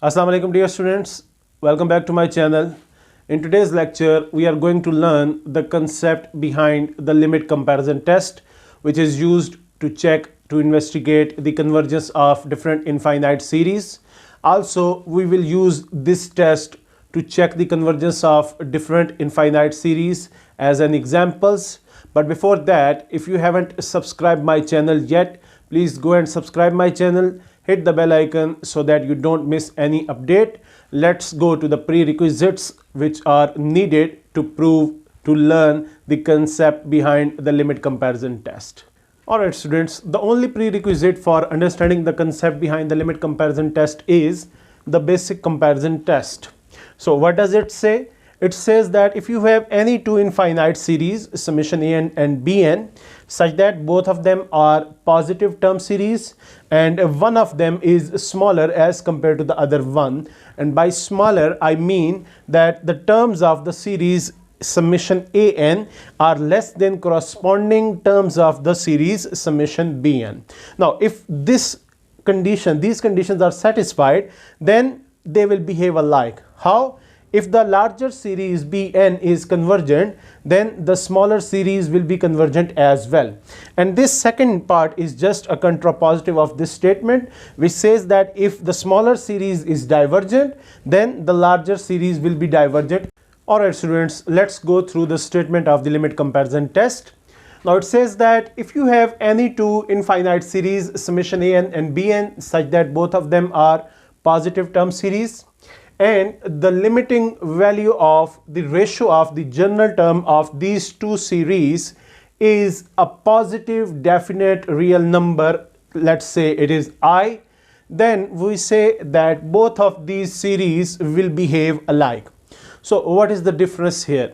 Assalamu alaikum dear students, welcome back to my channel. In today's lecture we are going to learn the concept behind the limit comparison test, which is used to check, to investigate the convergence of different infinite series. Also we will use this test to check the convergence of different infinite series as an examples. But before that, if you haven't subscribed my channel yet, please go and subscribe my channel, hit the bell icon so that you don't miss any update. Let's go to the prerequisites which are needed to learn the concept behind the limit comparison test. Alright students, the only prerequisite for understanding the concept behind the limit comparison test is the basic comparison test. So what does it say? It says that if you have any two infinite series, summation an and bn, such that both of them are positive term series and one of them is smaller as compared to the other one, and by smaller I mean that the terms of the series summation an are less than corresponding terms of the series summation bn. Now if these conditions are satisfied, then they will behave alike. How? If the larger series Bn is convergent, then the smaller series will be convergent as well. And this second part is just a contrapositive of this statement, which says that if the smaller series is divergent, then the larger series will be divergent. Alright students, let's go through the statement of the limit comparison test. Now it says that if you have any two infinite series, summation an and bn, such that both of them are positive term series, and the limiting value of the ratio of the general term of these two series is a positive definite real number, let's say it is I, then we say that both of these series will behave alike. So what is the difference here?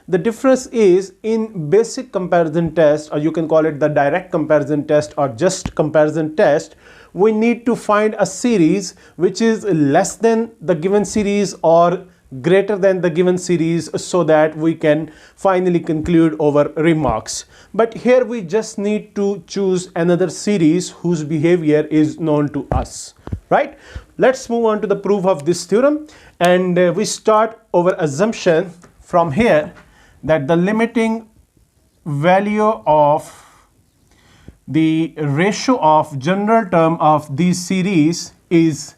The difference is in basic comparison test, or you can call it the direct comparison test or just comparison test, we need to find a series which is less than the given series or greater than the given series so that we can finally conclude our remarks. But here we just need to choose another series whose behavior is known to us, right? Let's move on to the proof of this theorem, and we start our assumption from here that the limiting value of the ratio of general term of these series is,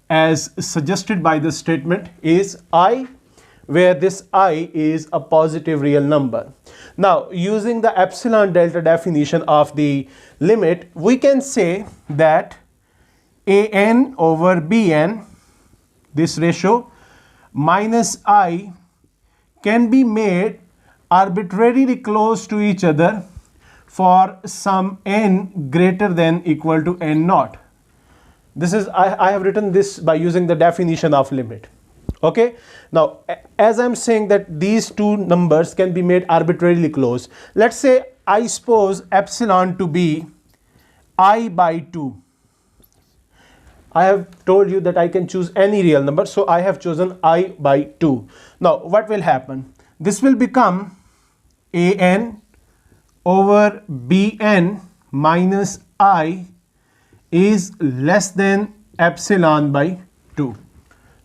as suggested by the statement, is I, where this I is a positive real number. Now using the epsilon delta definition of the limit, we can say that an over bn, this ratio, minus I can be made arbitrarily close to each other for some n greater than equal to n naught. This is, I have written this by using the definition of limit. Okay, now as I'm saying that these two numbers can be made arbitrarily close, let's say I suppose epsilon to be I by 2. I have told you that I can choose any real number, so I have chosen I by 2. Now what will happen? This will become an over bn minus I is less than epsilon by 2,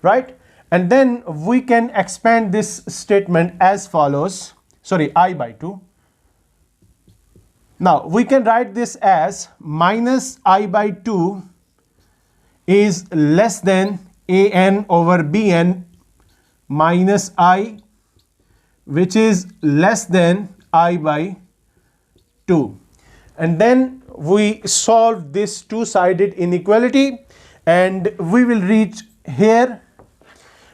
right? And then we can expand this statement as follows, sorry, I by 2. Now we can write this as minus I by 2 is less than an over bn minus I, which is less than I by 2. And then we solve this two-sided inequality and we will reach here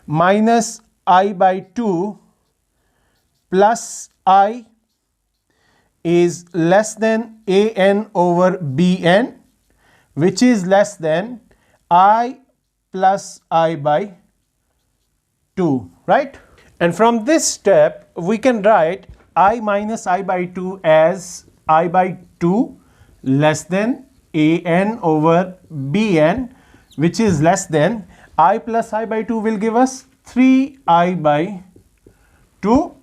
minus I by 2 plus I is less than an over bn, which is less than I plus I by 2, right? And from this step we can write I minus I by 2 as I by 2 less than an over bn, which is less than I plus I by 2 will give us 3I by 2.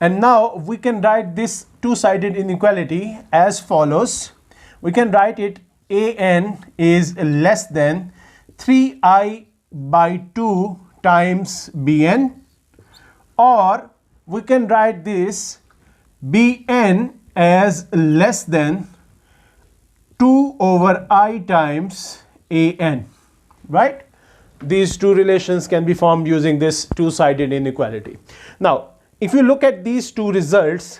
And now we can write this two-sided inequality as follows. We can write it an is less than 3I by 2 times Bn, or we can write this Bn as less than 2 over I times An, right? These two relations can be formed using this two-sided inequality. Now, if you look at these two results,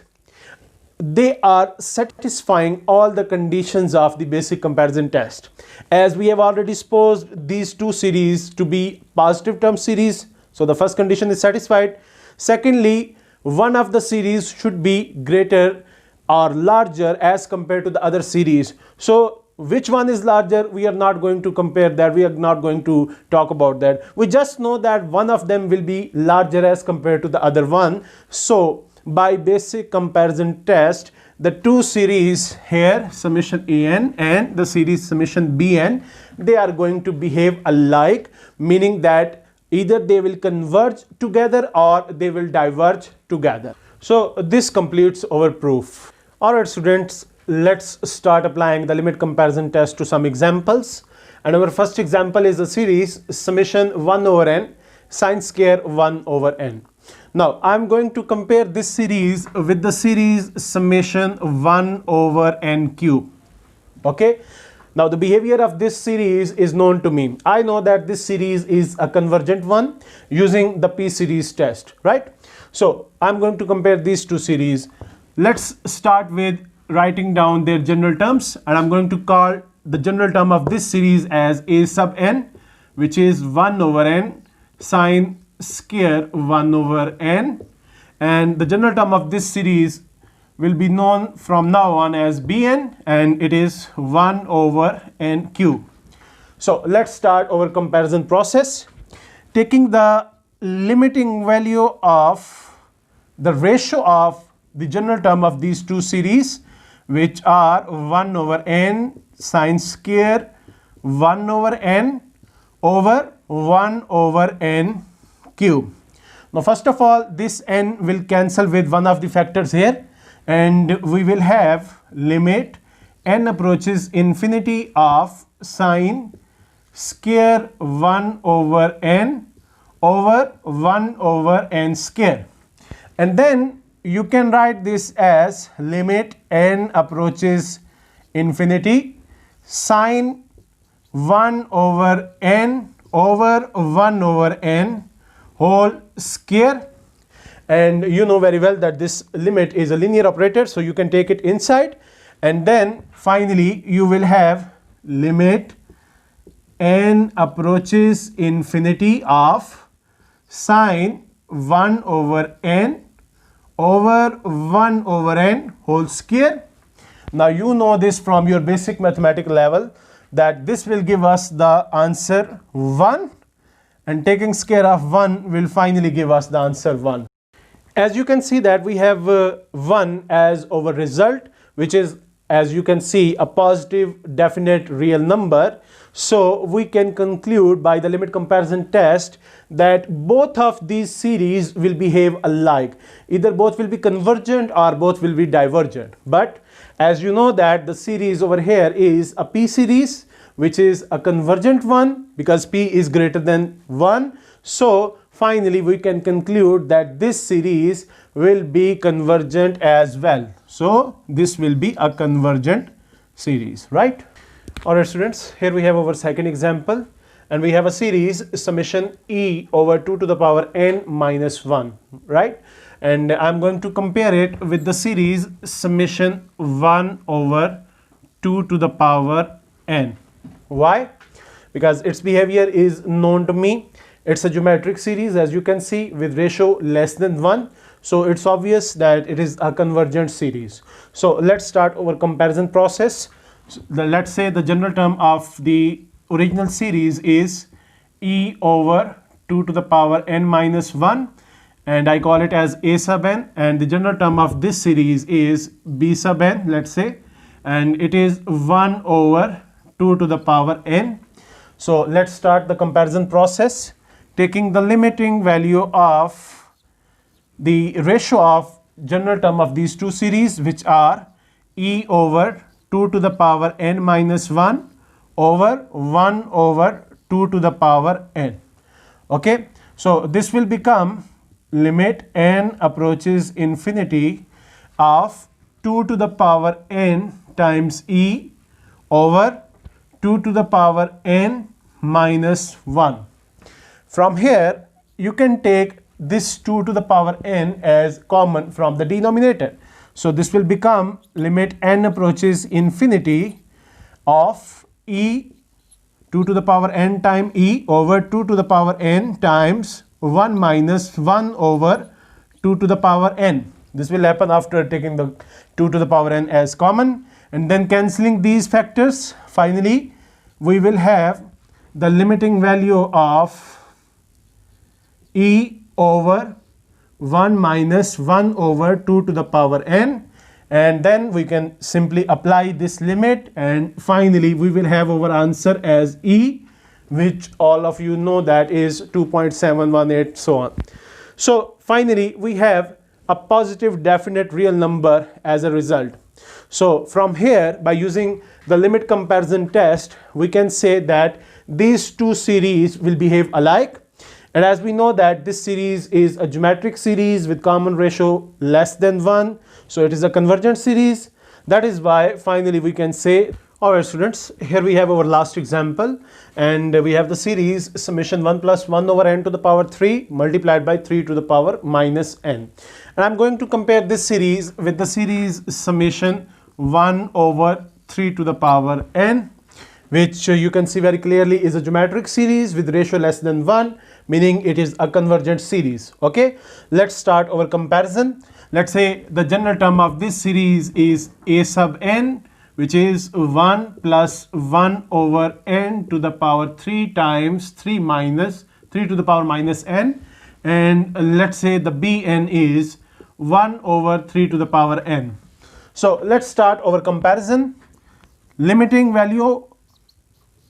they are satisfying all the conditions of the basic comparison test. As we have already supposed these two series to be positive term series, so the first condition is satisfied. Secondly, one of the series should be greater or larger as compared to the other series. So which one is larger, we are not going to compare that, we are not going to talk about that. We just know that one of them will be larger as compared to the other one. So by basic comparison test, the two series here, summation An and the series summation Bn, they are going to behave alike, meaning that either they will converge together or they will diverge together. So this completes our proof. Alright students, let's start applying the limit comparison test to some examples. And our first example is the series summation 1 over n sine square 1 over n. Now I'm going to compare this series with the series summation 1 over n cube. Okay. Now the behavior of this series is known to me. I know that this series is a convergent one using the P series test, right? So I'm going to compare these two series. Let's start with writing down their general terms, and I'm going to call the general term of this series as a sub n, which is 1 over n sine square 1 over n, and the general term of this series will be known from now on as Bn, and it is 1 over n cube. So let's start our comparison process. Taking the limiting value of the ratio of the general term of these two series, which are 1 over n sine square 1 over n over 1 over n cube. Now first of all, this n will cancel with one of the factors here, and we will have limit n approaches infinity of sine square 1 over n over 1 over n square. And then you can write this as limit n approaches infinity sine 1 over n over 1 over n whole square. And you know very well that this limit is a linear operator, so you can take it inside. And then finally you will have limit n approaches infinity of sine 1 over n over 1 over n whole square. Now you know this from your basic mathematical level that this will give us the answer 1, and taking square of 1 will finally give us the answer 1. As you can see that we have 1 as our result, which is, as you can see, a positive definite real number. So we can conclude by the limit comparison test that both of these series will behave alike. Either both will be convergent or both will be divergent. But as you know that the series over here is a P series, which is a convergent one because P is greater than 1. So finally we can conclude that this series will be convergent as well. So this will be a convergent series, right? Alright students, here we have our second example, and we have a series summation e over 2 to the power n minus 1, right? And I'm going to compare it with the series summation 1 over 2 to the power n. Why? Because its behavior is known to me. It's a geometric series, as you can see, with ratio less than 1. So it's obvious that it is a convergent series. So let's start our comparison process. So let's say the general term of the original series is e over 2 to the power n minus 1, and I call it as a sub n, and the general term of this series is b sub n, let's say, and it is 1 over 2 to the power n. So let's start the comparison process, taking the limiting value of the ratio of general term of these two series, which are e over 2 to the power n minus 1 over 1 over 2 to the power n. Okay, so this will become limit n approaches infinity of 2 to the power n times e over 2 to the power n minus 1. From here, you can take this 2 to the power n as common from the denominator. So this will become limit n approaches infinity of e 2 to the power n times e over 2 to the power n times 1 minus 1 over 2 to the power n. This will happen after taking the 2 to the power n as common and then cancelling these factors. Finally, we will have the limiting value of e over 1 minus 1 over 2 to the power n, and then we can simply apply this limit, and finally we will have our answer as e, which all of you know that is 2.718, so on. So finally we have a positive definite real number as a result. So from here, by using the limit comparison test, we can say that these two series will behave alike. And as we know that this series is a geometric series with common ratio less than 1, so it is a convergent series. That is why finally we can say, alright students, here we have our last example, and we have the series summation 1 plus 1 over n to the power 3 multiplied by 3 to the power minus n. And I'm going to compare this series with the series summation 1 over 3 to the power n, which you can see very clearly is a geometric series with ratio less than 1, meaning it is a convergent series. Okay, let's start our comparison. Let's say the general term of this series is a sub n, which is 1 plus 1 over n to the power 3 times 3 minus 3 to the power minus n, and let's say the bn is 1 over 3 to the power n. So let's start our comparison. Limiting value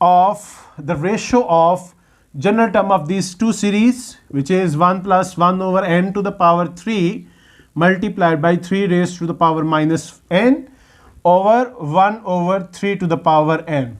of the ratio of general term of these two series, which is 1 plus 1 over n to the power 3 multiplied by 3 raised to the power minus n over 1 over 3 to the power n.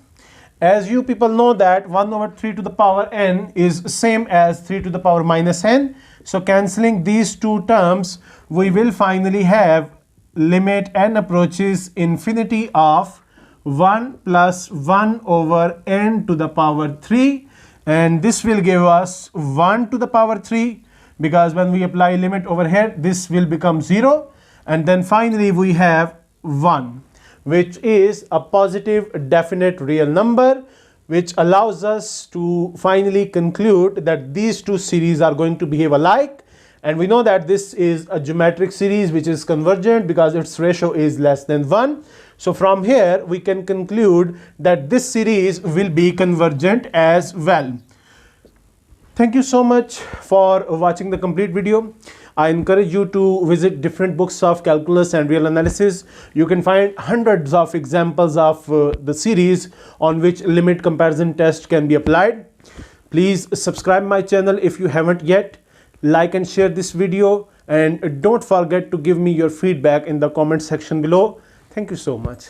As you people know that 1 over 3 to the power n is same as 3 to the power minus n. So cancelling these two terms, we will finally have limit n approaches infinity of 1 plus 1 over n to the power 3, and this will give us 1 to the power 3, because when we apply limit over here this will become 0, and then finally we have 1, which is a positive definite real number, which allows us to finally conclude that these two series are going to behave alike. And we know that this is a geometric series which is convergent because its ratio is less than 1. So from here we can conclude that this series will be convergent as well. Thank you so much for watching the complete video. I encourage you to visit different books of calculus and real analysis. You can find hundreds of examples of the series on which limit comparison test can be applied. Please subscribe my channel if you haven't yet. Like and share this video, and don't forget to give me your feedback in the comment section below. Thank you so much.